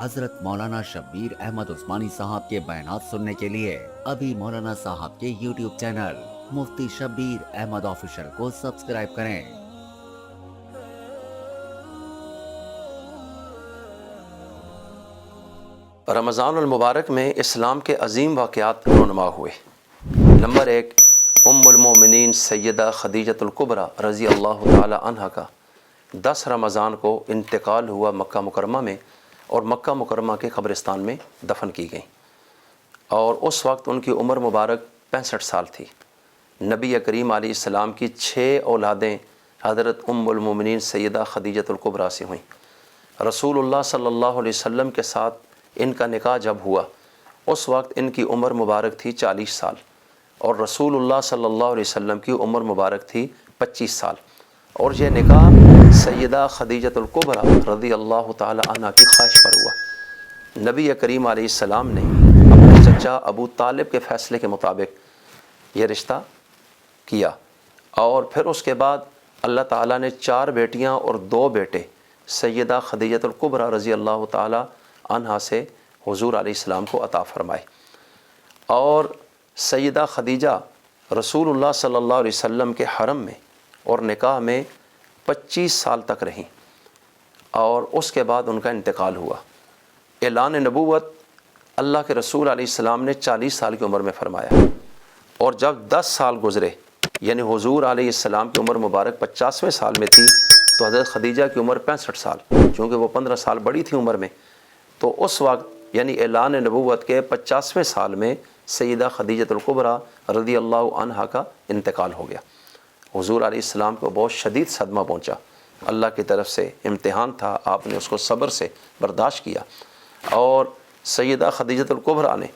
حضرت مولانا شبیر احمد عثمانی صاحب کے بیانات سننے کے لیے ابھی مولانا صاحب کے یوٹیوب چینل مفتی شبیر احمد آفیشل کو سبسکرائب کریں۔ رمضان المبارک میں اسلام کے عظیم واقعات رونما ہوئے۔ نمبر 1، ام المومنین سیدہ خدیجۃ الکبریٰ رضی اللہ تعالی عنہ کا 10 رمضان کو انتقال ہوا مکہ مکرمہ میں، اور مکہ مکرمہ کے قبرستان میں دفن کی گئیں، اور اس وقت ان کی عمر مبارک 65 سال تھی۔ نبی کریم علیہ السلام کی 6 اولادیں حضرت ام المومنین سیدہ خدیجۃ الکبریٰ سے ہوئیں۔ رسول اللہ صلی اللہ علیہ وسلم کے ساتھ ان کا نکاح جب ہوا اس وقت ان کی عمر مبارک تھی 40 سال، اور رسول اللہ صلی اللہ علیہ وسلم کی عمر مبارک تھی 25 سال، اور یہ نکاح سیدہ خدیجۃ الکبریٰ رضی اللہ تعالی عنہ کی خواہش پر ہوا۔ نبی کریم علیہ السلام نے اپنے چچا ابو طالب کے فیصلے کے مطابق یہ رشتہ کیا، اور پھر اس کے بعد اللہ تعالیٰ نے 4 بیٹیاں اور 2 بیٹے سیدہ خدیجۃ الکبریٰ رضی اللہ تعالی عنہا سے حضور علیہ السلام کو عطا فرمائے، اور سیدہ خدیجہ رسول اللہ صلی اللہ علیہ وسلم کے حرم میں اور نکاح میں 25 سال تک رہیں، اور اس کے بعد ان کا انتقال ہوا۔ اعلان نبوت اللہ کے رسول علیہ السلام نے 40 سال کی عمر میں فرمایا، اور جب 10 سال گزرے یعنی حضور علیہ السلام کی عمر مبارک 50ویں سال میں تھی تو حضرت خدیجہ کی عمر 65 سال، چونکہ وہ 15 سال بڑی تھی عمر میں، تو اس وقت یعنی اعلان نبوت کے 50ویں سال میں سیدہ خدیجۃ الکبریٰ رضی اللہ عنہا کا انتقال ہو گیا۔ حضور علیہ السلام کو بہت شدید صدمہ پہنچا، اللہ کی طرف سے امتحان تھا، آپ نے اس کو صبر سے برداشت کیا، اور سیدہ خدیجۃ الکبریٰ نے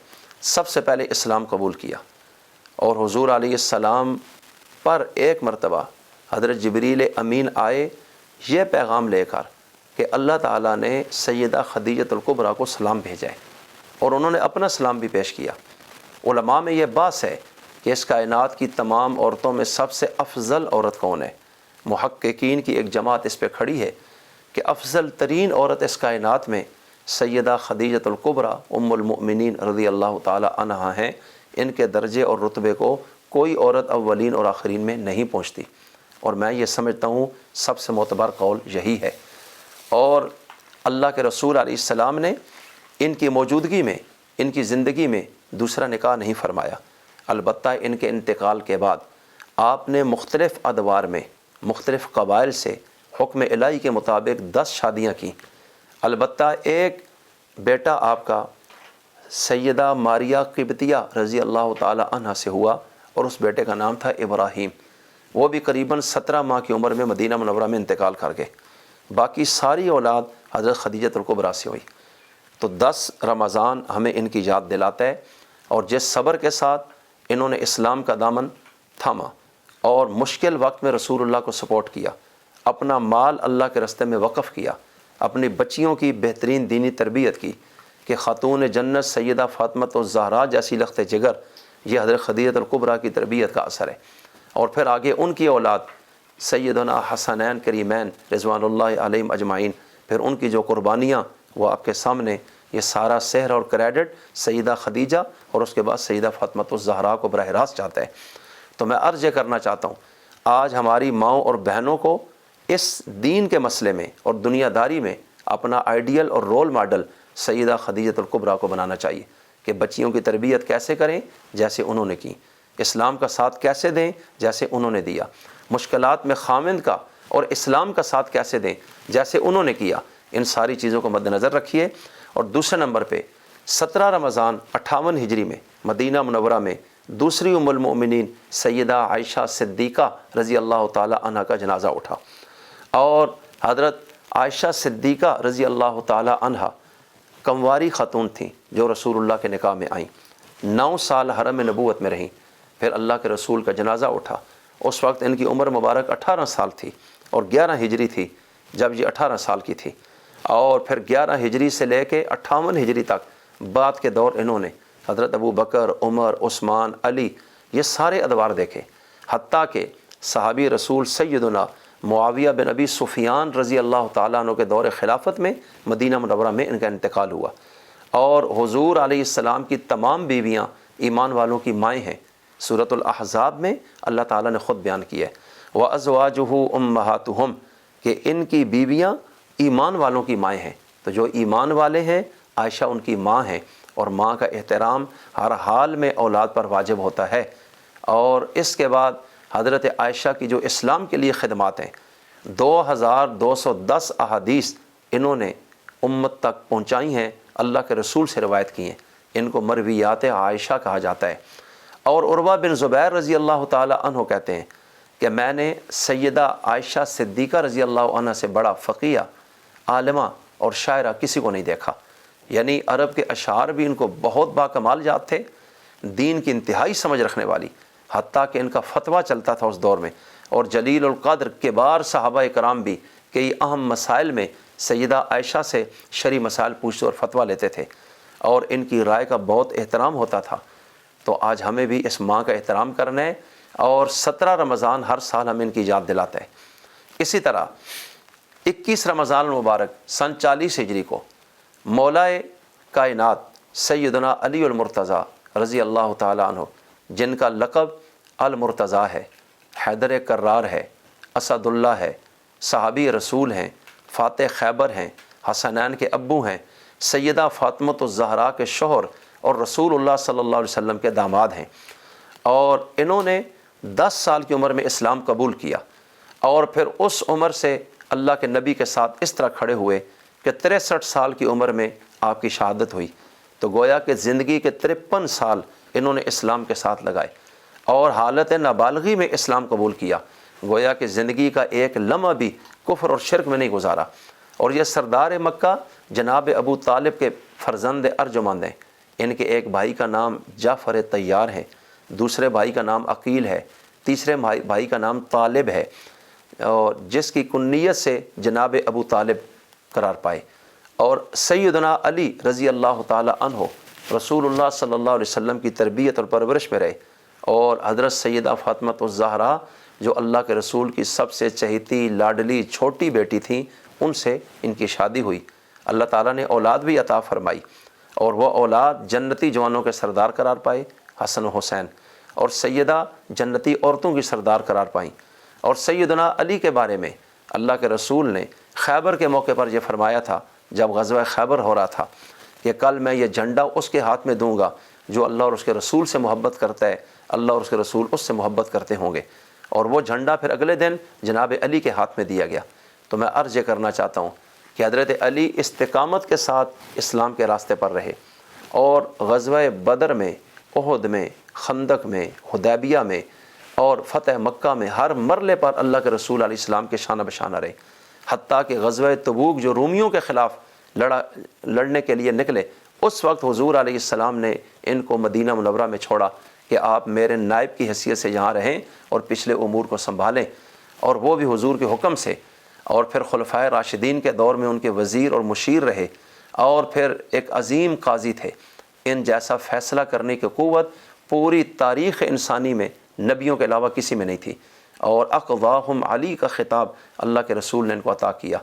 سب سے پہلے اسلام قبول کیا، اور حضور علیہ السلام پر ایک مرتبہ حضرت جبریل امین آئے یہ پیغام لے کر کہ اللہ تعالیٰ نے سیدہ خدیجۃ الکبریٰ کو سلام بھیجا ہے، اور انہوں نے اپنا سلام بھی پیش کیا۔ علماء میں یہ بحث ہے کہ اس کائنات کی تمام عورتوں میں سب سے افضل عورت کون ہے۔ محققین کی ایک جماعت اس پہ کھڑی ہے کہ افضل ترین عورت اس کائنات میں سیدہ خدیجۃ الکبریٰ ام المؤمنین رضی اللہ تعالی عنہا ہیں۔ ان کے درجے اور رتبے کو کوئی عورت اولین اور آخرین میں نہیں پہنچتی، اور میں یہ سمجھتا ہوں سب سے معتبر قول یہی ہے۔ اور اللہ کے رسول علیہ السلام نے ان کی موجودگی میں ان کی زندگی میں دوسرا نکاح نہیں فرمایا، البتہ ان کے انتقال کے بعد آپ نے مختلف ادوار میں مختلف قبائل سے حکم الہی کے مطابق 10 شادیاں کیں۔ البتہ ایک بیٹا آپ کا سیدہ ماریہ قبطیہ رضی اللہ تعالی عنہ سے ہوا، اور اس بیٹے کا نام تھا ابراہیم۔ وہ بھی قریباً 17 ماہ کی عمر میں مدینہ منورہ میں انتقال کر گئے۔ باقی ساری اولاد حضرت خدیجۃ الکبریٰ سے ہوئی۔ تو 10 رمضان ہمیں ان کی یاد دلاتا ہے، اور جس صبر کے ساتھ انہوں نے اسلام کا دامن تھاما اور مشکل وقت میں رسول اللہ کو سپورٹ کیا، اپنا مال اللہ کے راستے میں وقف کیا، اپنی بچیوں کی بہترین دینی تربیت کی کہ خاتون جنت سیدہ فاطمہ الزہرا جیسی لخت جگر، یہ حضرت خدیجۃ الکبریٰ کی تربیت کا اثر ہے۔ اور پھر آگے ان کی اولاد سیدنا حسنین کریمین رضوان اللہ علیہم اجمعین، پھر ان کی جو قربانیاں وہ آپ کے سامنے، یہ سارا سحر اور کریڈٹ سیدہ خدیجہ اور اس کے بعد سیدہ فاطمہ الزہرا کو براہ راست جاتا ہے۔ تو میں عرض یہ کرنا چاہتا ہوں، آج ہماری ماؤں اور بہنوں کو اس دین کے مسئلے میں اور دنیا داری میں اپنا آئیڈیل اور رول ماڈل سیدہ خدیجۃ الکبریٰ کو بنانا چاہیے کہ بچیوں کی تربیت کیسے کریں جیسے انہوں نے کی، اسلام کا ساتھ کیسے دیں جیسے انہوں نے دیا، مشکلات میں خامند کا اور اسلام کا ساتھ کیسے دیں جیسے انہوں نے کیا۔ ان ساری چیزوں کو مد نظر رکھیے۔ اور دوسرے نمبر پہ 17 رمضان 58 ہجری میں مدینہ منورہ میں دوسری ام المؤمنین سیدہ عائشہ صدیقہ رضی اللہ تعالی عنہ کا جنازہ اٹھا، اور حضرت عائشہ صدیقہ رضی اللہ تعالی عنہ کمواری خاتون تھیں جو رسول اللہ کے نکاح میں آئیں، 9 سال حرم نبوت میں رہیں، پھر اللہ کے رسول کا جنازہ اٹھا۔ اس وقت ان کی عمر مبارک 18 سال تھی، اور 11 ہجری تھی جب یہ 18 سال کی تھی، اور پھر 11 ہجری سے لے کے 58 ہجری تک بعد کے دور انہوں نے حضرت ابو بکر، عمر، عثمان، علی، یہ سارے ادوار دیکھے، حتیٰ کہ صحابی رسول سیدنا معاویہ بن ابی سفیان رضی اللہ تعالیٰ عنہ کے دور خلافت میں مدینہ منورہ میں ان کا انتقال ہوا، اور حضور علیہ السلام کی تمام بیویاں ایمان والوں کی مائیں ہیں۔ سورۃ الاحزاب میں اللہ تعالیٰ نے خود بیان کیا ہے وَأَزْوَاجُهُ أُمَّهَاتُهُمْ کہ ان کی بیویاں ایمان والوں کی مائیں ہیں۔ تو جو ایمان والے ہیں عائشہ ان کی ماں ہیں، اور ماں کا احترام ہر حال میں اولاد پر واجب ہوتا ہے۔ اور اس کے بعد حضرت عائشہ کی جو اسلام کے لیے خدمات ہیں، 2210 احادیث انہوں نے امت تک پہنچائی ہیں، اللہ کے رسول سے روایت کی ہیں۔ ان کو مرویات عائشہ کہا جاتا ہے۔ اور عروہ بن زبیر رضی اللہ تعالی عنہ کہتے ہیں کہ میں نے سیدہ عائشہ صدیقہ رضی اللہ عنہ سے بڑا فقیہ، عالمہ اور شاعرہ کسی کو نہیں دیکھا۔ یعنی عرب کے اشعار بھی ان کو بہت باکمال یاد تھے، دین کی انتہائی سمجھ رکھنے والی، حتیٰ کہ ان کا فتویٰ چلتا تھا اس دور میں، اور جلیل القدر کبار صحابہ کرام بھی کئی اہم مسائل میں سیدہ عائشہ سے شرعی مسائل پوچھتے اور فتویٰ لیتے تھے، اور ان کی رائے کا بہت احترام ہوتا تھا۔ تو آج ہمیں بھی اس ماں کا احترام کرنا ہے، اور 17 رمضان ہر سال ہمیں ان کی یاد دلاتا ہے۔ اسی طرح 21 رمضان المبارک سن 40 ہجری کو مولائے کائنات سیدنا علی المرتضیٰ رضی اللہ تعالیٰ عنہ، جن کا لقب المرتضیٰ ہے، حیدر کرار ہے، اسد اللہ ہے، صحابی رسول ہیں، فاتح خیبر ہیں، حسنین کے ابو ہیں، سیدہ فاطمۃ الزہرا کے شوہر اور رسول اللہ صلی اللہ علیہ وسلم کے داماد ہیں، اور انہوں نے 10 سال کی عمر میں اسلام قبول کیا، اور پھر اس عمر سے اللہ کے نبی کے ساتھ اس طرح کھڑے ہوئے کہ 63 سال کی عمر میں آپ کی شہادت ہوئی۔ تو گویا کہ زندگی کے 53 سال انہوں نے اسلام کے ساتھ لگائے، اور حالت نابالغی میں اسلام قبول کیا۔ گویا کہ زندگی کا ایک لمحہ بھی کفر اور شرک میں نہیں گزارا۔ اور یہ سردار مکہ جناب ابو طالب کے فرزند ارجمند ہیں۔ ان کے ایک بھائی کا نام جعفر طیار ہے، دوسرے بھائی کا نام عقیل ہے، تیسرے بھائی کا نام طالب ہے، اور جس کی کنیت سے جناب ابو طالب قرار پائے۔ اور سیدنا علی رضی اللہ تعالی عنہ رسول اللہ صلی اللہ علیہ وسلم کی تربیت اور پرورش میں رہے، اور حضرت سیدہ فاطمۃ الزہرا جو اللہ کے رسول کی سب سے چہیتی لاڈلی چھوٹی بیٹی تھیں، ان سے ان کی شادی ہوئی۔ اللہ تعالیٰ نے اولاد بھی عطا فرمائی، اور وہ اولاد جنتی جوانوں کے سردار قرار پائے، حسن و حسین، اور سیدہ جنتی عورتوں کی سردار قرار پائیں۔ اور سیدنا علی کے بارے میں اللہ کے رسول نے خیبر کے موقع پر یہ فرمایا تھا، جب غزوہ خیبر ہو رہا تھا، کہ کل میں یہ جھنڈا اس کے ہاتھ میں دوں گا جو اللہ اور اس کے رسول سے محبت کرتا ہے، اللہ اور اس کے رسول اس سے محبت کرتے ہوں گے۔ اور وہ جھنڈا پھر اگلے دن جناب علی کے ہاتھ میں دیا گیا۔ تو میں عرض یہ کرنا چاہتا ہوں کہ حضرت علی استقامت کے ساتھ اسلام کے راستے پر رہے، اور غزوہ بدر میں، احد میں، خندق میں، حدیبیہ میں اور فتح مکہ میں ہر مرحلے پر اللہ کے رسول علیہ السلام کے شانہ بشانہ رہے، حتیٰ کہ غزوہ تبوک جو رومیوں کے خلاف لڑنے کے لیے نکلے، اس وقت حضور علیہ السلام نے ان کو مدینہ منورہ میں چھوڑا کہ آپ میرے نائب کی حیثیت سے یہاں رہیں اور پچھلے امور کو سنبھالیں، اور وہ بھی حضور کے حکم سے۔ اور پھر خلفائے راشدین کے دور میں ان کے وزیر اور مشیر رہے، اور پھر ایک عظیم قاضی تھے۔ ان جیسا فیصلہ کرنے کی قوت پوری تاریخ انسانی میں نبیوں کے علاوہ کسی میں نہیں تھی، اور اقضاہم علی کا خطاب اللہ کے رسول نے ان کو عطا کیا۔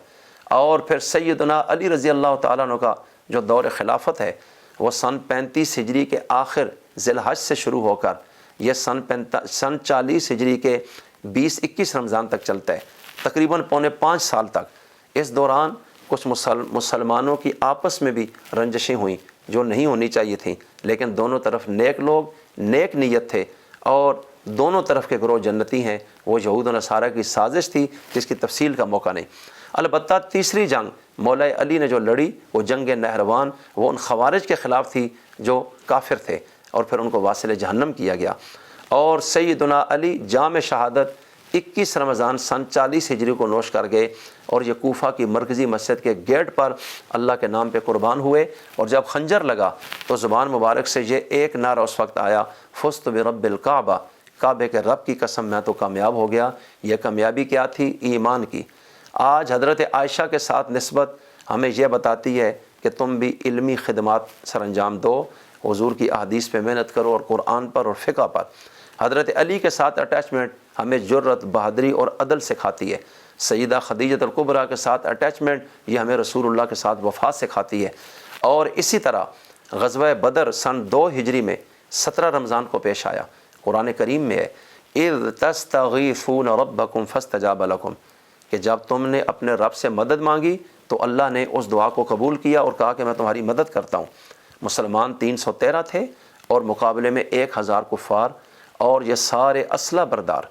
اور پھر سیدنا علی رضی اللہ تعالیٰ عنہ کا جو دور خلافت ہے وہ سن 35 ہجری کے آخر ذی الحج سے شروع ہو کر یہ سن 40 ہجری کے 20-21 رمضان تک چلتا ہے، تقریباً 4.5 سال تک۔ اس دوران کچھ مسلمانوں کی آپس میں بھی رنجشیں ہوئیں جو نہیں ہونی چاہیے تھیں، لیکن دونوں طرف نیک لوگ، نیک نیت تھے، اور دونوں طرف کے گروہ جنتی ہیں۔ وہ یہود و نصارہ کی سازش تھی جس کی تفصیل کا موقع نہیں۔ البتہ تیسری جنگ مولا علی نے جو لڑی وہ جنگ نہروان، وہ ان خوارج کے خلاف تھی جو کافر تھے، اور پھر ان کو واصل جہنم کیا گیا۔ اور سیدنا علی جام شہادت 21 رمضان سن 40 ہجری کو نوش کر گئے، اور یہ کوفہ کی مرکزی مسجد کے گیٹ پر اللہ کے نام پہ قربان ہوئے۔ اور جب خنجر لگا تو زبان مبارک سے یہ ایک نعرہ اس وقت آیا، فزت برب الکعبہ، کعبے کے رب کی قسم میں تو کامیاب ہو گیا۔ یہ کامیابی کیا تھی؟ ایمان کی۔ آج حضرت عائشہ کے ساتھ نسبت ہمیں یہ بتاتی ہے کہ تم بھی علمی خدمات سر انجام دو، حضور کی احادیث پہ محنت کرو، اور قرآن پر اور فقہ پر۔ حضرت علی کے ساتھ اٹیچمنٹ ہمیں جرت، بہادری اور عدل سکھاتی ہے۔ سیدہ خدیجۃ الکبریٰ کے ساتھ اٹیچمنٹ یہ ہمیں رسول اللہ کے ساتھ وفا سکھاتی ہے۔ اور اسی طرح غزوہ بدر سن 2 ہجری میں 17 رمضان کو پیش آیا۔ قرآن کریم میں ہے اذ تستغیثون ربکم فاستجاب لکم، کہ جب تم نے اپنے رب سے مدد مانگی تو اللہ نے اس دعا کو قبول کیا اور کہا کہ میں تمہاری مدد کرتا ہوں۔ مسلمان 313 تھے اور مقابلے میں 1000 کفار، اور یہ سارے اسلحہ بردار،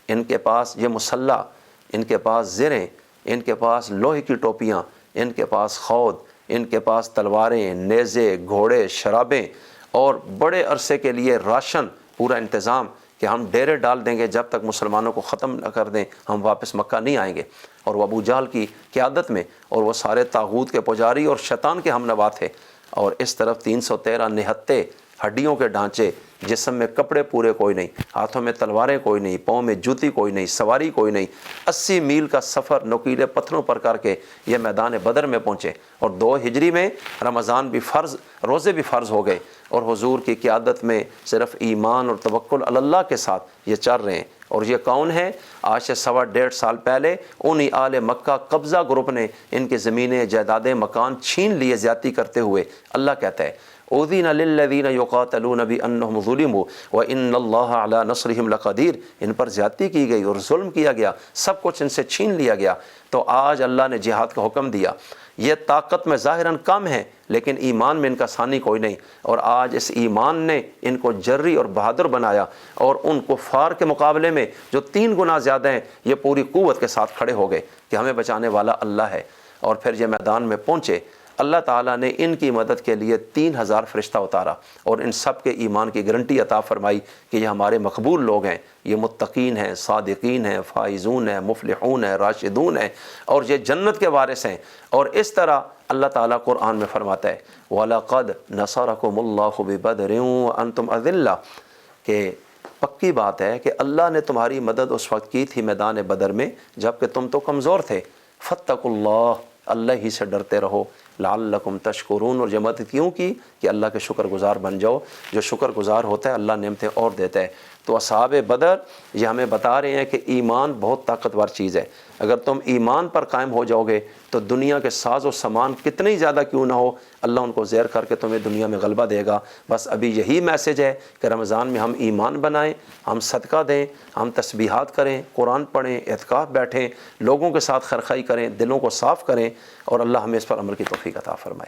ان کے پاس یہ مسلح، ان کے پاس زریں، ان کے پاس لوہے کی ٹوپیاں، ان کے پاس خود، ان کے پاس تلواریں، نیزے، گھوڑے، شرابیں، اور بڑے عرصے کے لیے راشن، پورا انتظام کہ ہم ڈیرے ڈال دیں گے جب تک مسلمانوں کو ختم نہ کر دیں ہم واپس مکہ نہیں آئیں گے۔ اور وہ ابو جہل کی قیادت میں، اور وہ سارے طاغوت کے پجاری اور شیطان کے ہم نوا تھے۔ اور اس طرف 313 نہتے، ہڈیوں کے ڈھانچے، جسم میں کپڑے پورے کوئی نہیں، ہاتھوں میں تلواریں کوئی نہیں، پاؤں میں جوتی کوئی نہیں، سواری کوئی نہیں، 80 میل کا سفر نوکیلے پتھروں پر کر کے یہ میدان بدر میں پہنچے۔ اور 2 ہجری میں رمضان بھی فرض، روزے بھی فرض ہو گئے، اور حضور کی قیادت میں صرف ایمان اور توکل علی اللہ کے ساتھ یہ چل رہے ہیں۔ اور یہ کون ہے؟ آج سے 1.5 سال پہلے انہی آل مکہ قبضہ گروپ نے ان کی زمینیں، جائیدادیں، مکان چھین لیے زیادتی کرتے ہوئے۔ اللہ کہتا ہے اُذِنَ لِلَّذِينَ يُقَاتَلُونَ بِأَنَّهُمْ ظُلِمُوا وَإِنَّ اللَّهَ عَلَىٰ نَصْرِهِمْ لَقَدِيرٌ، ان پر زیادتی کی گئی اور ظلم کیا گیا، سب کچھ ان سے چھین لیا گیا۔ تو آج اللہ نے جہاد کا حکم دیا۔ یہ طاقت میں ظاہراً کم ہے لیکن ایمان میں ان کا ثانی کوئی نہیں، اور آج اس ایمان نے ان کو جری اور بہادر بنایا، اور ان کفار کے مقابلے میں جو 3 گنا زیادہ ہیں یہ پوری قوت کے ساتھ کھڑے ہو گئے کہ ہمیں بچانے والا اللہ ہے۔ اور پھر یہ میدان میں پہنچے، اللہ تعالیٰ نے ان کی مدد کے لیے 3000 فرشتہ اتارا، اور ان سب کے ایمان کی گارنٹی عطا فرمائی کہ یہ ہمارے مقبول لوگ ہیں، یہ متقین ہیں، صادقین ہیں، فائزون ہیں، مفلحون ہیں، راشدون ہیں، اور یہ جنت کے وارث ہیں۔ اور اس طرح اللہ تعالیٰ قرآن میں فرماتا ہے وَلَقَدْ نَصَرَكُمُ اللَّهُ بِبَدْرٍ وَأَنْتُمْ أَذِلَّةٌ، کہ پکی بات ہے کہ اللہ نے تمہاری مدد اس وقت کی تھی میدان بدر میں جب کہ تم تو کمزور تھے۔ فَاتَّقُوا اللَّهَ، اللہ ہی سے ڈرتے رہو، لعلکم تشکرون، اور یہ مدد کیوں کی کہ اللہ کے شکر گزار بن جاؤ۔ جو شکر گزار ہوتا ہے اللہ نعمتیں اور دیتا ہے۔ تو اصحاب بدر یہ ہمیں بتا رہے ہیں کہ ایمان بہت طاقتور چیز ہے۔ اگر تم ایمان پر قائم ہو جاؤ گے تو دنیا کے ساز و سامان کتنے زیادہ کیوں نہ ہو، اللہ ان کو زیر کر کے تمہیں دنیا میں غلبہ دے گا۔ بس ابھی یہی میسیج ہے کہ رمضان میں ہم ایمان بنائیں، ہم صدقہ دیں، ہم تسبیحات کریں، قرآن پڑھیں، اعتکاف بیٹھیں، لوگوں کے ساتھ خیرخواہی کریں، دلوں کو صاف کریں، اور اللہ ہمیں اس پر عمل کی توفیق عطا فرمائے۔